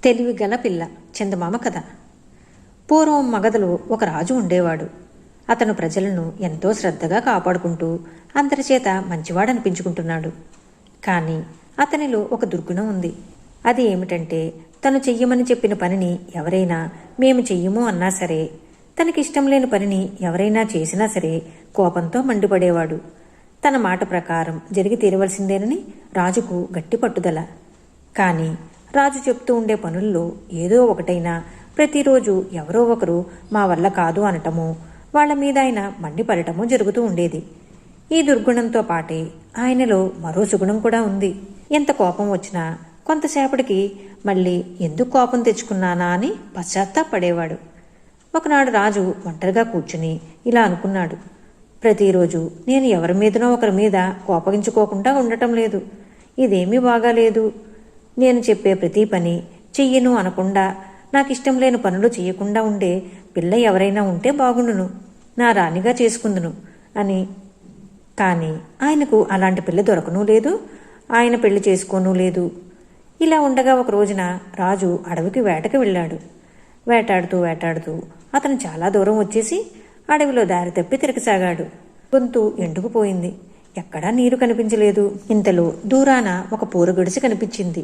తెలివిగల పిల్ల చందమామ కథ. పూర్వం మగధలో ఒక రాజు ఉండేవాడు. అతను ప్రజలను ఎంతో శ్రద్ధగా కాపాడుకుంటూ అందరిచేత మంచివాడనిపించుకుంటున్నాడు. కానీ అతనిలో ఒక దుర్గుణం ఉంది. అది ఏమిటంటే, తను చెయ్యమని చెప్పిన పనిని ఎవరైనా మేము చెయ్యము అన్నా సరే, తనకిష్టం లేని పనిని ఎవరైనా చేసినా సరే కోపంతో మండిపడేవాడు. తన మాట ప్రకారం జరిగి తీరవలసిందేనని రాజుకు గట్టి పట్టుదల. కానీ రాజు చెప్తూ ఉండే పనుల్లో ఏదో ఒకటైనా ప్రతిరోజు ఎవరో ఒకరు మా వల్ల కాదు అనటము, వాళ్ల మీద ఆయన మండిపడటము జరుగుతూ ఉండేది. ఈ దుర్గుణంతో పాటే ఆయనలో మరో సుగుణం కూడా ఉంది. ఎంత కోపం వచ్చినా కొంతసేపటికి మళ్ళీ ఎందుకు కోపం తెచ్చుకున్నానా అని పశ్చాత్తాపడేవాడు. ఒకనాడు రాజు ఒంటరిగా కూర్చుని ఇలా అనుకున్నాడు. ప్రతిరోజు నేను ఎవరి మీదనో ఒకరి మీద కోపగించుకోకుండా ఉండటం లేదు. ఇదేమీ బాగాలేదు. నేను చెప్పే ప్రతి పని చెయ్యను అనకుండా, నాకిష్టం లేని పనులు చెయ్యకుండా ఉండే పిల్ల ఎవరైనా ఉంటే బాగుండును, నా రాణిగా చేసుకుందును అని. కానీ ఆయనకు అలాంటి పిల్ల దొరకనూ లేదు, ఆయన పెళ్లి చేసుకోనూ లేదు. ఇలా ఉండగా ఒక రోజున రాజు అడవికి వేటకి వెళ్ళాడు. వేటాడుతూ వేటాడుతూ అతను చాలా దూరం వచ్చేసి అడవిలో దారి తప్పి తిరగసాగాడు. గొంతు ఎండుకుపోయింది. ఎక్కడా నీరు కనిపించలేదు. ఇంతలో దూరాన ఒక పూర గుడిసె కనిపించింది.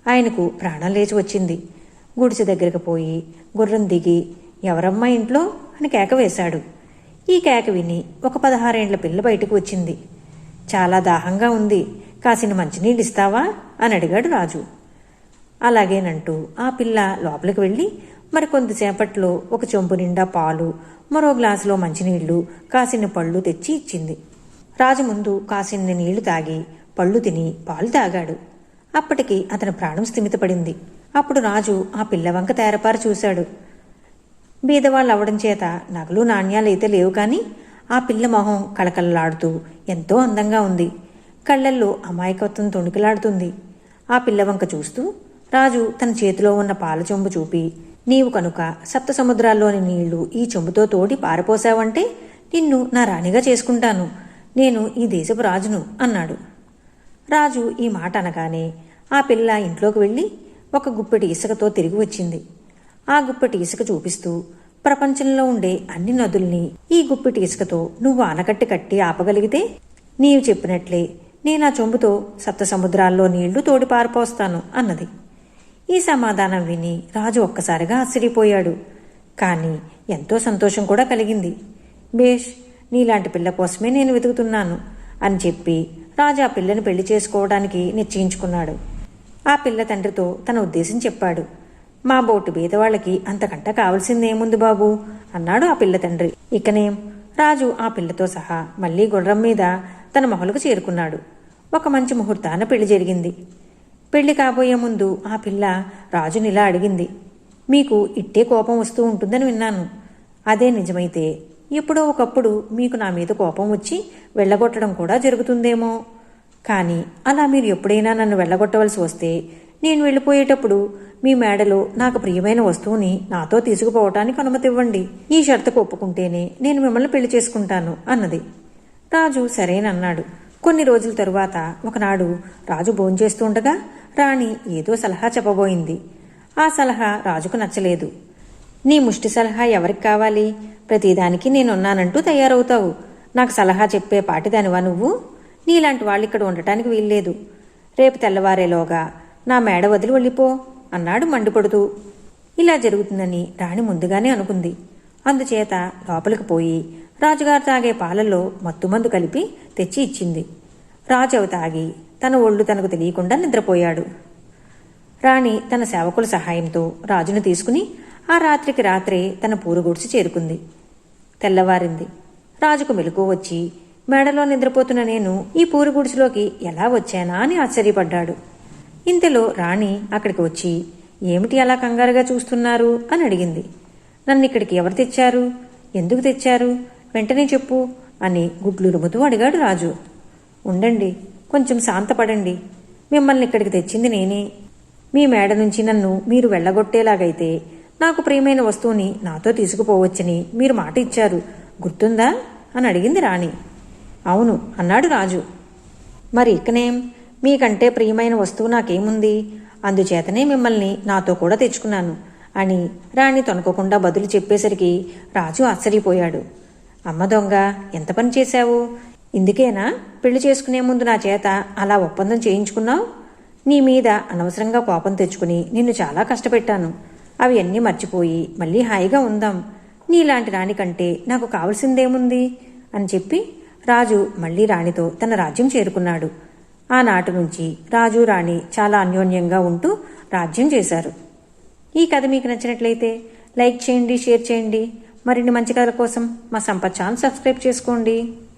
ఆయనకు ప్రాణం లేచి వచ్చింది. గుడిసె దగ్గరికి పోయి గుర్రం దిగి, ఎవరమ్మా ఇంట్లో అని కేక వేశాడు. ఈ కేక విని ఒక 16 ఏండ్ల పిల్ల బయటకు వచ్చింది. చాలా దాహంగా ఉంది, కాసిన మంచినీళ్ళు ఇస్తావా అని అడిగాడు రాజు. అలాగేనంటూ ఆ పిల్ల లోపలికి వెళ్ళి మరికొంతసేపట్లో ఒక చెంబు నిండా పాలు, మరో గ్లాసులో మంచినీళ్లు, కాసిన పళ్ళు తెచ్చి ఇచ్చింది. రాజు ముందు కాసిన్ని నీళ్లు తాగి పళ్ళు తిని పాలు తాగాడు. అప్పటికి అతని ప్రాణం స్థిమితపడింది. అప్పుడు రాజు ఆ పిల్ల వంక తేరపారి చూశాడు. బీదవాళ్ళు అవడం చేత నగలు నాణ్యాలైతే లేవు, కానీ ఆ పిల్ల మొహం కళకళలాడుతూ ఎంతో అందంగా ఉంది. కళ్లల్లో అమాయకత్వం తొణికిలాడుతుంది. ఆ పిల్ల వంక చూస్తూ రాజు తన చేతిలో ఉన్న పాల చెంబు చూపి, నీవు కనుక సప్త సముద్రాల్లోని నీళ్లు ఈ చెంబుతో తోడి పారపోసావంటే నిన్ను నా రాణిగా చేసుకుంటాను, నేను ఈ దేశపు రాజును అన్నాడు. రాజు ఈ మాట అనగానే ఆ పిల్ల ఇంట్లోకి వెళ్ళి ఒక గుప్పెటి ఇసుకతో తిరిగి వచ్చింది. ఆ గుప్పెటి ఇసుక చూపిస్తూ, ప్రపంచంలో ఉండే అన్ని నదుల్ని ఈ గుప్పెటి ఇసుకతో నువ్వు ఆనకట్టి కట్టి ఆపగలిగితే నీవు చెప్పినట్లే నేను ఆ చెంబుతో సప్త సముద్రాల్లో నీళ్లు తోడి పారిపోస్తాను అన్నది. ఈ సమాధానం విని రాజు ఒక్కసారిగా ఆశ్చర్యపోయాడు. కానీ ఎంతో సంతోషం కూడా కలిగింది. బేష్, నీలాంటి పిల్ల కోసమే నేను వెతుకుతున్నాను అని చెప్పి రాజు ఆ పిల్లని పెళ్లి చేసుకోవడానికి నిశ్చయించుకున్నాడు. ఆ పిల్ల తండ్రితో తన ఉద్దేశం చెప్పాడు. మా బోటు బీదవాళ్లకి అంతకంట కావలసిందేముంది బాబు అన్నాడు ఆ పిల్ల తండ్రి. ఇకనేం రాజు ఆ పిల్లతో సహా మళ్లీ గుర్రం మీద తన మహలుకు చేరుకున్నాడు. ఒక మంచి ముహూర్తాన పెళ్లి జరిగింది. పెళ్లి కాబోయే ముందు ఆ పిల్ల రాజునిలా అడిగింది. మీకు ఇట్టే కోపం వస్తూ ఉంటుందని విన్నాను. అదే నిజమైతే ఎప్పుడో ఒకప్పుడు మీకు నా మీద కోపం వచ్చి వెళ్ళగొట్టడం కూడా జరుగుతుందేమో. కానీ అలా మీరు ఎప్పుడైనా నన్ను వెళ్ళగొట్టవలసి వస్తే నేను వెళ్ళిపోయేటప్పుడు మీ మేడలో నాకు ప్రియమైన వస్తువుని నాతో తీసుకుపోవటానికి అనుమతి ఇవ్వండి. ఈ షరతుకు ఒప్పుకుంటేనే నేను మిమ్మల్ని పెళ్లి చేసుకుంటాను అన్నది. రాజు సరేనన్నాడు. కొన్ని రోజుల తరువాత ఒకనాడు రాజు భోంచేస్తుండగా రాణి ఏదో సలహా చెప్పబోయింది. ఆ సలహా రాజుకు నచ్చలేదు. నీ ముష్టి సలహా ఎవరికి కావాలి? ప్రతిదానికి నేనున్నానంటూ తయారవుతావు. నాకు సలహా చెప్పే పాటిదానివా నువ్వు? నీలాంటి వాళ్ళిక్కడ ఉండటానికి వీల్లేదు. రేపు తెల్లవారేలోగా నా మేడ వదిలి వెళ్ళిపో అన్నాడు మండిపడుతూ. ఇలా జరుగుతుందని రాణి ముందుగానే అనుకుంది. అందుచేత లోపలికి పోయి రాజుగారు తాగే పాలల్లో మత్తుమందు కలిపి తెచ్చి ఇచ్చింది. రాజు అవి తాగి తన ఒళ్ళు తనకు తెలియకుండా నిద్రపోయాడు. రాణి తన సేవకుల సహాయంతో రాజును తీసుకుని ఆ రాత్రికి రాత్రే తన పూరగుడిసి చేరుకుంది. తెల్లవారింది. రాజుకు మెలకువ వచ్చి, మేడలో నిద్రపోతున్న నేను ఈ పూరగుడిసిలోకి ఎలా వచ్చానా అని ఆశ్చర్యపడ్డాడు. ఇంతలో రాణి అక్కడికి వచ్చి, ఏమిటి అలా కంగారుగా చూస్తున్నారు అని అడిగింది. నన్నిక్కడికి ఎవరు తెచ్చారు? ఎందుకు తెచ్చారు? వెంటనే చెప్పు అని గుడ్లురుముతూ అడిగాడు రాజు. ఉండండి, కొంచెం శాంతపడండి. మిమ్మల్ని ఇక్కడికి తెచ్చింది నేనే. మీ మేడ నుంచి నన్ను మీరు వెళ్ళగొట్టేలాగైతే నాకు ప్రియమైన వస్తువుని నాతో తీసుకుపోవచ్చని మీరు మాట ఇచ్చారు, గుర్తుందా అని అడిగింది రాణి. అవును అన్నాడు రాజు. మరి ఇకనేం? మీకంటే ప్రియమైన వస్తువు నాకేముంది? అందుచేతనే మిమ్మల్ని నాతో కూడా తెచ్చుకున్నాను అని రాణి తొనకోకుండా బదులు చెప్పేసరికి రాజు ఆశ్చర్యపోయాడు. అమ్మ దొంగ, ఎంత పని చేశావు? ఇందుకేనా పెళ్లి చేసుకునే ముందు నా చేత అలా ఒప్పందం చేయించుకున్నావు? నీ మీద అనవసరంగా కోపం తెచ్చుకుని నిన్ను చాలా కష్టపెట్టాను. అవి అన్నీ మర్చిపోయి మళ్ళీ హాయిగా ఉందాం. నీలాంటి రాణి కంటే నాకు కావలసిందేముంది అని చెప్పి రాజు మళ్లీ రాణితో తన రాజ్యం చేరుకున్నాడు. ఆనాటి నుంచి రాజు రాణి చాలా అన్యోన్యంగా ఉంటూ రాజ్యం చేశారు. ఈ కథ మీకు నచ్చినట్లయితే లైక్ చేయండి, షేర్ చేయండి. మరిన్ని మంచి కథల కోసం మా సంపత్ ఛానల్ సబ్స్క్రైబ్ చేసుకోండి.